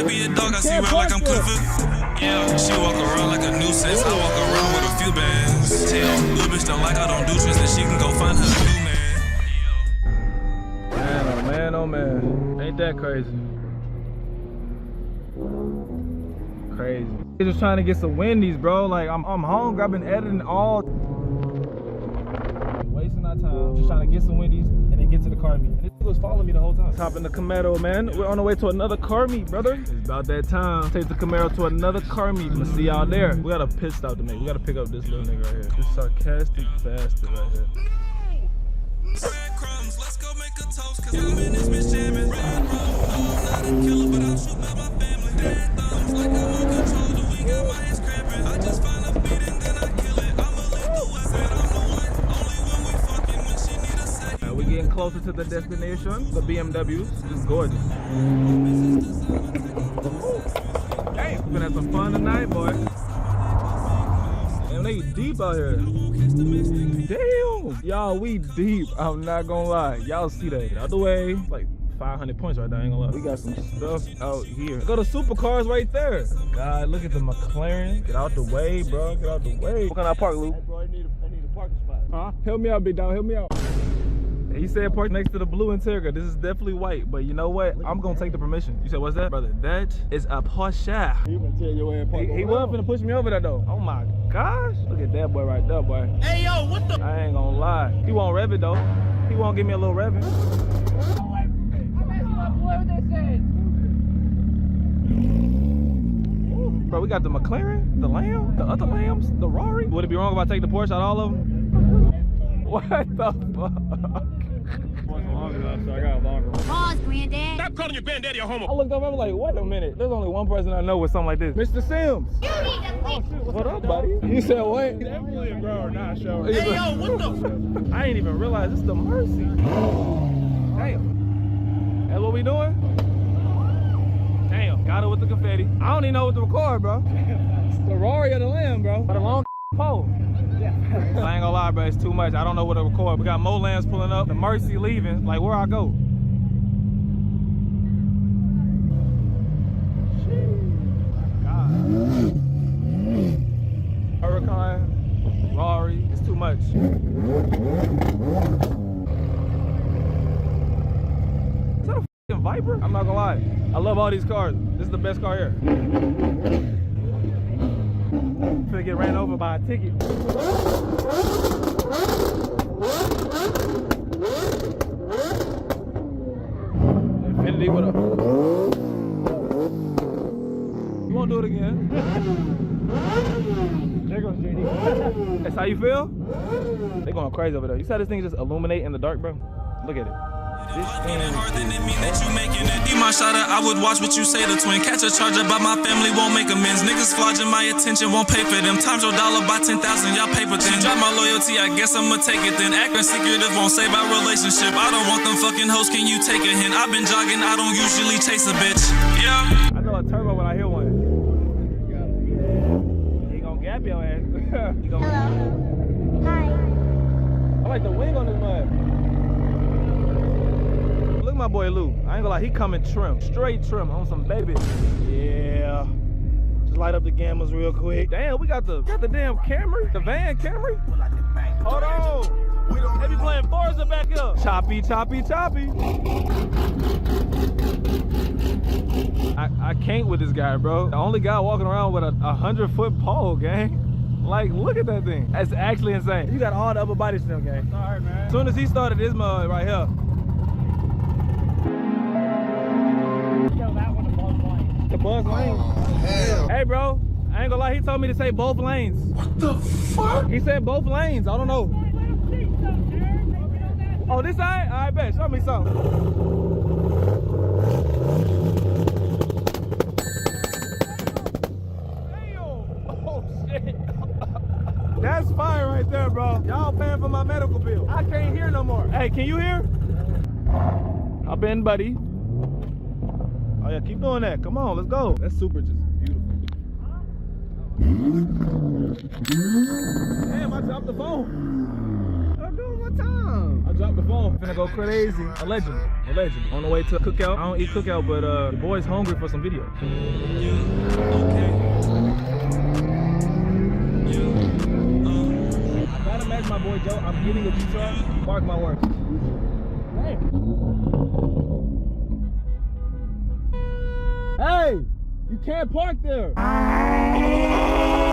might be a dog, I see around like I'm Clifford. Yeah, she walk around like a nuisance. I walk around with a few bands. Tell little bitch don't like I don't do tricks, then she can go find her a new man. Man, oh man, ain't that crazy? Crazy. Just trying to get some Wendy's, bro. Like I'm hungry. I've been editing all. Wasting our time. Just trying to get some Wendy's and then get to the car meet. And this was following me the whole time. Hop in the Camaro, man. We're on the way to another car meet, brother. It's about that time. Take the Camaro to another car meet. I'm gonna see y'all there. We got a pit stop to make. We gotta pick up this little nigga right here. This sarcastic bastard right here. Let's go make a toast, cause I'm in this bitch jamming. Red rum, I'm not a killer, but I'm shooting at my family. Dead thumbs, like I'm on control, we got my hands cramping. I just find a beat and then I kill it. I'm a lethal weapon, I'm the one, only when we fucking, when she need a second. We're getting closer to the destination, the BMWs. It's gorgeous. Hey, we're gonna have some fun tonight, boy. Damn, they deep out here. Damn, y'all, we deep. I'm not gonna lie. Y'all see that? The other way, like 500 points right there. I ain't gonna lie. We got some stuff out here. Go to Supercars right there. God, look at the McLaren. Get out the way, bro. Get out the way. What can I park, Luke? Hey, bro, I need a parking spot. Huh? Help me out, big dog. Help me out. He said park next to the blue Integra. This is definitely white, but you know what? I'm gonna take the permission. You said, what's that? Brother, that is a Porsche. You been tell your way and park. He wasn't finna push me over there though. Oh my gosh. Look at that boy right there, boy. Hey, yo, what the? I ain't gonna lie. He won't rev it though. He won't give me a little revving. Bro, we got the McLaren, the Lamb, the other Lambs, the Rari. Would it be wrong if I take the Porsche out all of them? What the fuck? So I got a longer one. Pause, granddad. Stop calling your granddaddy a homo. I looked up, I was like, wait a minute. There's only one person I know with something like this. Mr. Sims. You need to leave. What up, buddy? You said what? Definitely a grower, not a shower. Hey, yo, what the? I ain't even realize it's the Mercy. Damn. That's what we doing? Damn. Got it with the confetti. I don't even know what to record, bro. It's the Rari or the Lamb, bro. But a long pole. Yeah. I ain't gonna lie, bro. It's too much. I don't know what to record. We got more Lambs pulling up. The Mercy leaving. Like, where I go? God. Hurricane, Rari. It's too much. Is that a f***ing Viper? I'm not gonna lie. I love all these cars. This is the best car here. Finna get ran over by a ticket. Infinity, what up? You won't do it again. There goes JD. That's how you feel? They going crazy over there. You said this thing just illuminate in the dark, bro? Look at it. This hard, then it mean that you making it. Be my shotter, I would watch what you say to twin. Catch a charger, but my family won't make amends. Niggas flogging my attention, won't pay for them. Times your dollar by 10,000, y'all pay for 10. Drop my loyalty, I guess I'ma take it then. Acting secretive won't save our relationship. I don't want them fucking hoes, can you take a hint? I've been jogging, I don't usually chase a bitch. Yeah. I know a turbo when I hear one. He gonna gap your ass. Hello. Hi. I like the wing on this mud. Look at my boy Lou. I ain't gonna lie, he coming trim. Straight trim on some baby. Yeah. Just light up the gammas real quick. Damn, we got the damn Camry. The van Camry. Hold on. They be playing Forza back here. Choppy, choppy, choppy. I can't with this guy, bro. The only guy walking around with a 100-foot pole, gang. Like, look at that thing. That's actually insane. You got all the upper body still, gang. Sorry, man. As soon as he started this mud right here. Yo, that one above line. The buzz lane. Hell. Hey, bro. I ain't gonna lie. He told me to say both lanes. What the fuck? He said both lanes. I don't know. Oh, this side? All right, bet. Show me something. That's fire right there, bro. Y'all paying for my medical bill. I can't hear no more. Hey, can you hear? I've been, buddy. Oh yeah, keep doing that. Come on, let's go. That's super just beautiful. Damn, I dropped the phone. I'm doing my time. I Drop the phone. Finna go crazy. Allegedly. Allegedly. On the way to cookout. I don't eat cookout, but the boy's hungry for some video. I gotta match my boy Joe. I'm getting a G-Truck. Mark my words. Hey! You can't park there! I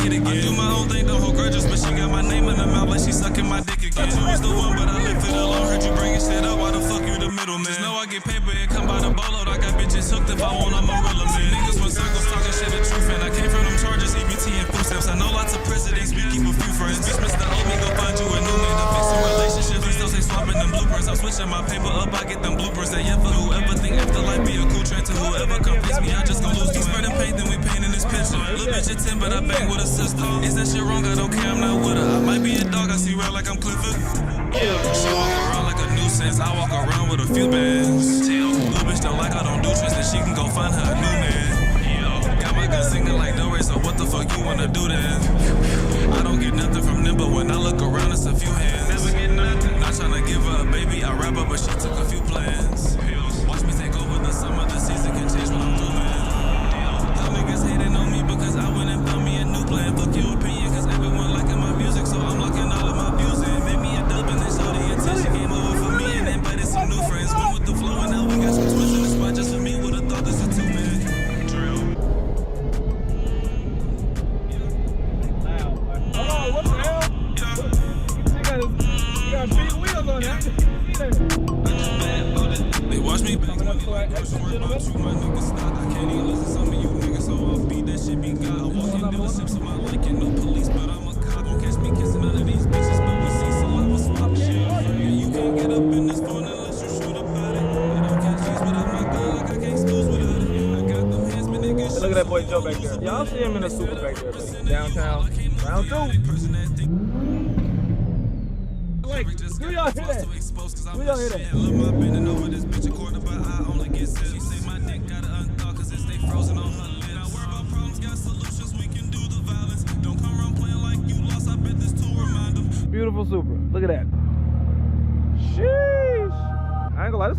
do my own thing, don't hold grudges, but she got my name in her mouth like she sucking my dick again. You was the one, but I left it alone. Heard you bringing shit up, why the fuck you the middleman? Just know I get paper, it come by the boatload. I got bitches hooked if I want, I'm a real man. Niggas run circles talking shit the truth, and I came from them charges, EBT and food stamps. I know lots of presidents, we keep a few friends. Bitch, Mr. Old me, go find you a new man to fix some relationships. We still say swapping them blueprints. I'm switching my paper up, I get them blueprints. That yeah, for whoever think afterlife be a cool trend to whoever come fix me, I just gon' lose. Keep spreading paint, then we painting this picture. Little bitch at 10, but I bang with a sister. Is that shit wrong? I don't care, I'm not with her. I might be a dog, I see red like I'm Clifford. Yeah, she walk around like a nuisance. I walk around with a few bands. Little bitch don't like I don't do tricks, then she can go find her a new man. Got my gun singing like no race, so what the fuck you wanna do then? I don't get nothing from them, but when I look around, it's a few hands. Never get nothing. Not tryna give her a baby, I rap her, but she took a few plans. Watch me take over the summer, the season can change when I'm through, man. Y'all niggas hating on me because I went and found me a new plan. Fuck your opinion, cause everyone liking my music, so I'm locking all of my views in. Made me a dub and then showed the attention. Came over for me and invited some new friends. Went with the flow and now we got some twins in the spot just for me. Would've thought this a two-man drill. Oh, what the hell? You got big wheels on that. They watch me back when they like question work about you, my niggas stop. I can't even listen to some of you niggas, so I'll beat that shit be God. I walk in dealerships, so I like it, no police, but I'm a cop. Don't catch me kissing none of these bitches, but we see, so I will swap shit. Yeah, you can't get up in this phone unless you shoot about it. I don't catch these without my gun, like I can't snooze without it. I got them hands, but niggas shit. Look at that boy Joe back there. Y'all see him in the Supra back there. Downtown. Round two. Wait, do y'all hear that? Do y'all hear that? Love my bending over this bitch a quarter, but I only get set. She say my dick gotta unthaw cause it stay frozen on her lid. I worry about problems, got solutions, we can do the violence. Don't come around playing like you lost, I bet this tool remind them. Beautiful Supra. Look at that. Sheesh. I ain't gonna lie, this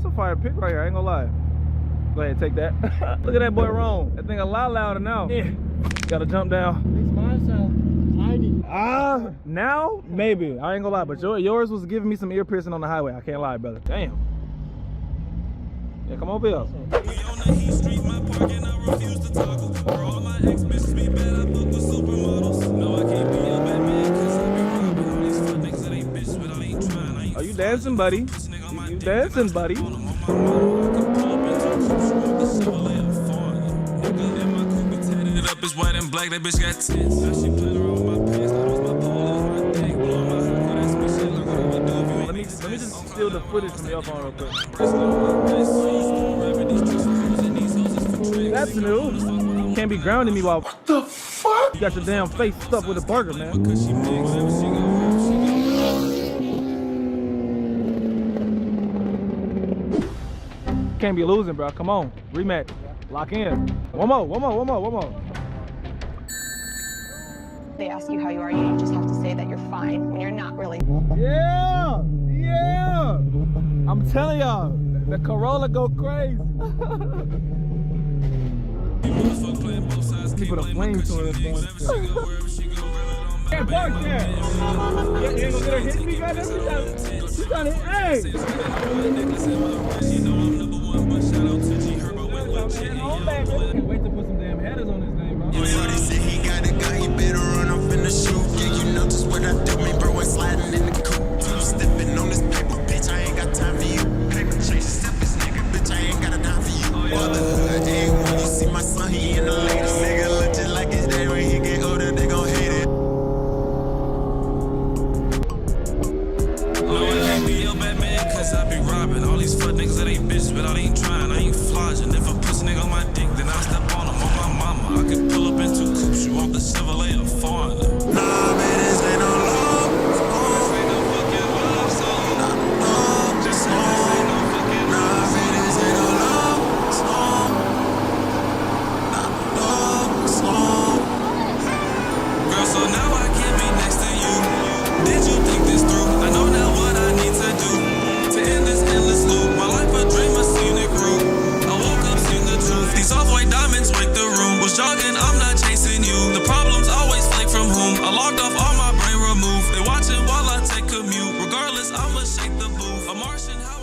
a fire pick right here. I ain't gonna lie. Go ahead, take that. Look at that boy Rome. That thing a lot louder now. Yeah. Gotta jump down. Makes mine sound tiny. Now? Maybe. I ain't gonna lie, but yours was giving me some ear piercing on the highway. I can't lie, brother. Damn. Yeah, come over here. We on the Heat Street, my parking, I refuse to toggle. For all my ex-bitches be bad, I fuck with supermodels. No, I can't be a bad man, cause I be robbing all these fuck niggas that ain't bitches, but I ain't trying. I ain't Are you dancing, buddy? You dancing, buddy? Up is white and black, that bitch got tits. Now she playing around with my pants, that was my pole, that's my dick. Blowing my heart, that's me shit like what we do if you ain't. Let me just steal the footage from your phone real quick. That's new. Can't be grounding me while. What the fuck? You got your damn face stuffed with a burger, man. Because she big, whatever she gon' Can't be losing, bro. Come on. Rematch. Lock in. One more. They ask you how you are, you just have to say that you're fine when you're not really. Yeah. I'm telling y'all, the Corolla go crazy. Keep it a flame to it. Can't park there. You ain't gonna get her hit me, goddamn. She's trying to hit. Hey. Can't wait to put some damn headers on his name, bro. Shorty said he got a gun, he better run off in the shoe. Yeah, you know just what I do, me bro, I'm sliding in the coupe. I'm stepping on this paper, bitch, I ain't got time for you. Paper chase, selfish nigga, bitch, I ain't got a dime for you. Motherhood, A1, you see my son, he in the latest. Nigga look just like his dad, when he get older, they gon' hate it. No, I can't be your Batman, cause I be robbing all these fuck niggas that ain't bitches, but I ain't trying, I ain't flogging. If a pussy nigga on my dick, then I'll step on him, on my mama. I could pull up in two coupes, you off the Chevrolet or foreigner. Nah, man, this ain't no love. This ain't no fucking love song. Just say this ain't no fucking love song. This ain't no love song. Not love song. Girl, so now I can't be next to they commute. Regardless, I'ma shake the booth. A Martian house.